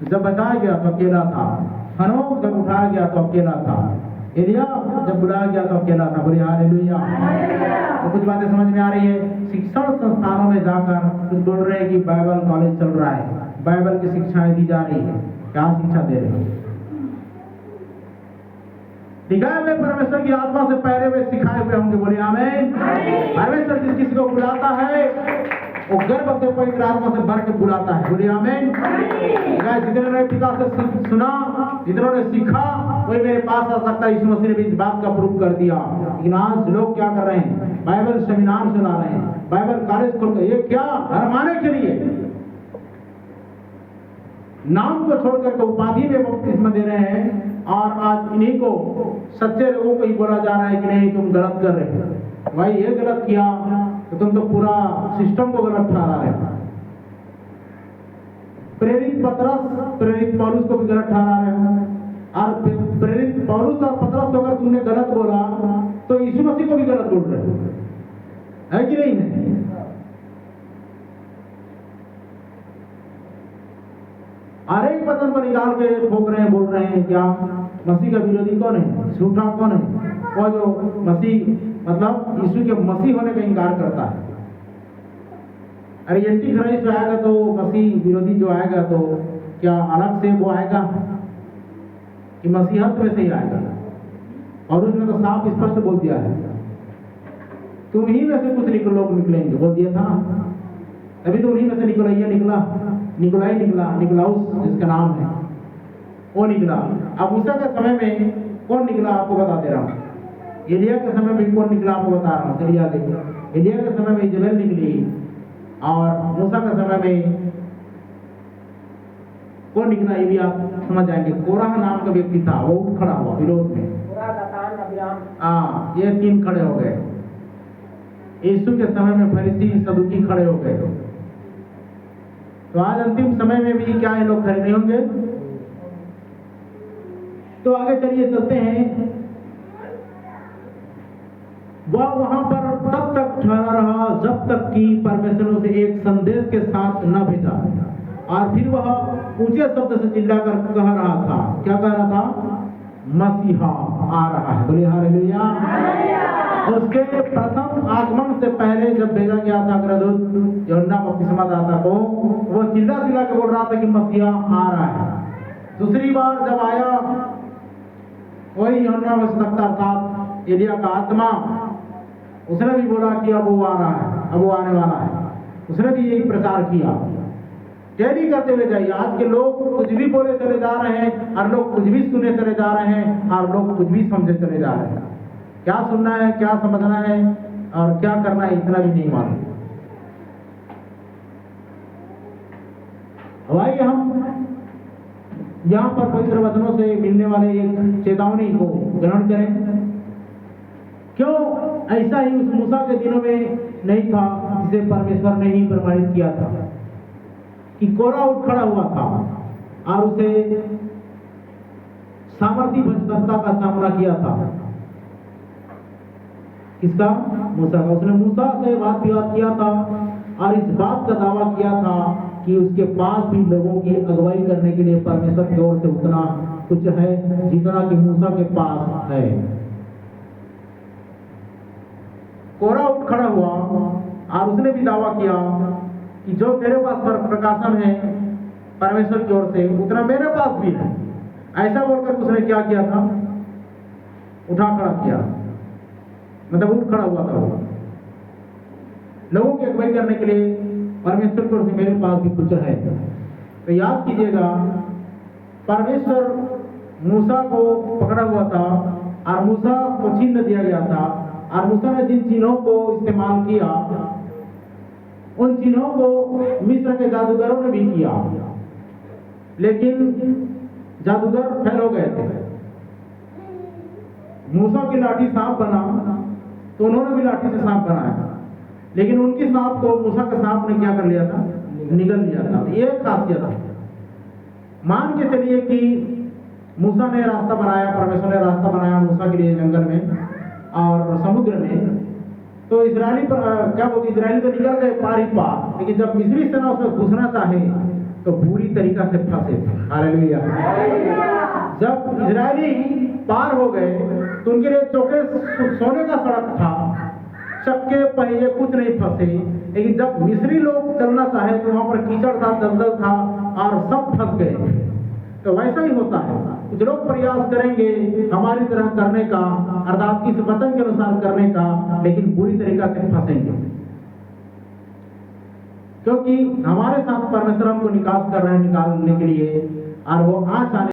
जब बचाया गया तो अकेला था, हनोक जब उठाया गया तो अकेला था, एलिया जब बुलाया गया तो अकेला था। बोले हालेलुया। तो कुछ बातें समझ में आ रही है। शिक्षण संस्थानों में जाकर कुछ बोल रहे हैं कि बाइबल कॉलेज चल रहा है, बाइबल की शिक्षाएं दी जा रही है। क्या शिक्षा दे रहे हैं? दिखाए हुए परमेश्वर की आत्मा से पहले वे सिखाए हुए होंगे। बोले आमीन। परमेश्वर जिस किसी को बुलाता है वो गर्भ से पवित्र आत्मा से भर के बुलाता है। बोले आमीन। जितने ने पिता से सुना, जितनों ने सीखा, वही मेरे पास आ सकता है। यीशु मसीह ने भी इस बात का प्रूफ कर दिया। लेकिन आज लोग क्या कर रहे हैं? बाइबल सेमिनार चला रहे हैं, बाइबल कॉलेज खोल के, ये क्या हरमाने के लिए नाम को छोड़कर के उपाधि में बपतिस्मा दे रहे हैं। और आज इन्हीं को सच्चे लोगों को ही बोला जा रहा है कि नहीं तुम गलत कर रहे हो। भाई ये गलत किया तो तुम तो पूरा सिस्टम को गलत ठहरा रहे हो। प्रेरित पतरस प्रेरित पौलुस को भी गलत ठहरा रहे हो। और प्रेरित पौलुस और पतरस को अगर तुमने गलत बोला तो यीशु मसीह को भी गलत बोल रहे हो, है कि नहीं है? हर एक वचन को निकाल के ठोक रहे हैं, बोल रहे हैं। क्या मसीह का विरोधी कौन है? झूठा कौन है? वो जो मसीह मतलब यीशु के मसीह होने का इनकार करता है। अरे एंटी क्राइस्ट आएगा तो मसीह विरोधी जो आएगा तो क्या अलग से वो आएगा कि मसीहत में से ही आएगा? और उसने तो साफ स्पष्ट बोल दिया है, तुम ही में से कुछ लोग निकलेंगे, बोल दिया था ना। अभी तो उन्हीं में से निकोलाइया निकला, निकोलाई निकला, निकोलाउस जिसका नाम है वो निकला। अब मूसा के समय में कौन निकला आपको बता दे रहा हूँ। एलिया के समय में कौन निकला आपको बता रहा हूँ। चलिए आगे। एलिया के समय में इजबेल निकली और मूसा के समय में कौन निकला ये भी आप समझ जाएंगे। कोरह नाम का व्यक्ति था, वो उठ खड़ा हुआ विरोध में। ये तीन खड़े हो गए। यीशु के समय में फरीसी सदुकी खड़े हो गए। तो आज अंतिम समय में भी क्या ये लोग खड़े नहीं होंगे? तो आगे चलिए चलते हैं। वह वहां पर तब तक ठहरा रहा जब तक कि परमेश्वर ने उसे एक संदेश के साथ न भेजा। और फिर वह ऊंचे शब्द से चिल्लाकर कह रहा था। क्या कह रहा था? मसीहा आ रहा है। बोले हालेलुया। उसके प्रथम आगमन से पहले जब भेजा गया था अग्रदूत यूहन्ना बपतिस्मा दाता को, वो चिल्ला चिल्ला के बोल रहा था कि मसीहा आ रहा है। दूसरी बार जब आया वही यूहन्ना भविष्यद्वक्ता अर्थात एलिया का आत्मा, उसने भी बोला कि अब वो आ रहा है, अब वो आने वाला है। उसने भी यही प्रचार किया। डेली करते हुए जाइए। आज के लोग कुछ भी बोले चले जा रहे हैं और लोग कुछ भी सुने चले जा रहे हैं और लोग कुछ भी समझे चले जा रहे हैं। क्या सुनना है, क्या समझना है और क्या करना है इतना भी नहीं मालूम। भाई हम यहाँ पर पवित्र वचनों से मिलने वाले एक चेतावनी को ग्रहण करें। क्यों ऐसा ही उस मूसा के दिनों में नहीं था जिसे परमेश्वर ने ही प्रमाणित किया था कि कोरा उठ खड़ा हुआ था और उसे सामर्थी भ्रष्टता का सामना किया था। किसका? मूसा का। उसने मूसा से वाद विवाद किया था और इस बात का दावा किया था कि उसके पास भी लोगों की अगुवाई करने के लिए परमेश्वर की ओर से उतना कुछ है जितना कि मूसा के पास है। कोरा उठ खड़ा हुआ और उसने भी दावा किया कि जो तेरे पास प्रकाशन है परमेश्वर की ओर से उतना मेरे पास भी है। ऐसा बोलकर उसने क्या किया था? उठा खड़ा किया, मतलब उठ खड़ा हुआ था। वो लोगों की अगुवाई करने के लिए परमेश्वर की ओर से मेरे पास भी कुछ है। तो याद कीजिएगा, परमेश्वर मूसा को पकड़ा हुआ था और मूसा को चिन्ह दिया गया था और मूसा ने जिन चिन्हों को इस्तेमाल किया उन चिन्हों को मिस्र के जादूगरों ने भी किया, लेकिन जादूगर फेल हो गए थे। मूसा की लाठी सांप बना तो उन्होंने भी लाठी से सांप बनाया, लेकिन उनकी सांप को मूसा के सांप ने क्या कर लिया था? निगल लिया था। ये खासियत है। मान के चलिए कि मूसा ने रास्ता बनाया, परमेश्वर ने रास्ता बनाया मूसा के लिए जंगल में और समुद्र में, तो इजरायली क्या बोलते, इजरायली तो निकल गए पार ही पार, लेकिन जब मिस्री सेना उसमें घुसना चाहे तो बुरी तरीका से फंसे थे। हालेलुया। जब इजरायली पार हो गए तो उनके लिए चौके सोने का सड़क था, चक्के पहिए कुछ नहीं फंसे। लेकिन जब मिस्री लोग चलना चाहे तो वहां पर कीचड़ था, दलदल था और सब फंस गए। तो वैसा ही होता है, कुछ लोग प्रयास करेंगे हमारी तरह करने का, अर्थात इस वचन के अनुसार करने का, लेकिन बुरी तरीका से फंसेंगे, क्योंकि हमारे साथ परमेश्वर हमको निकास कर रहे हैं निकालने के लिए, और वो आसानी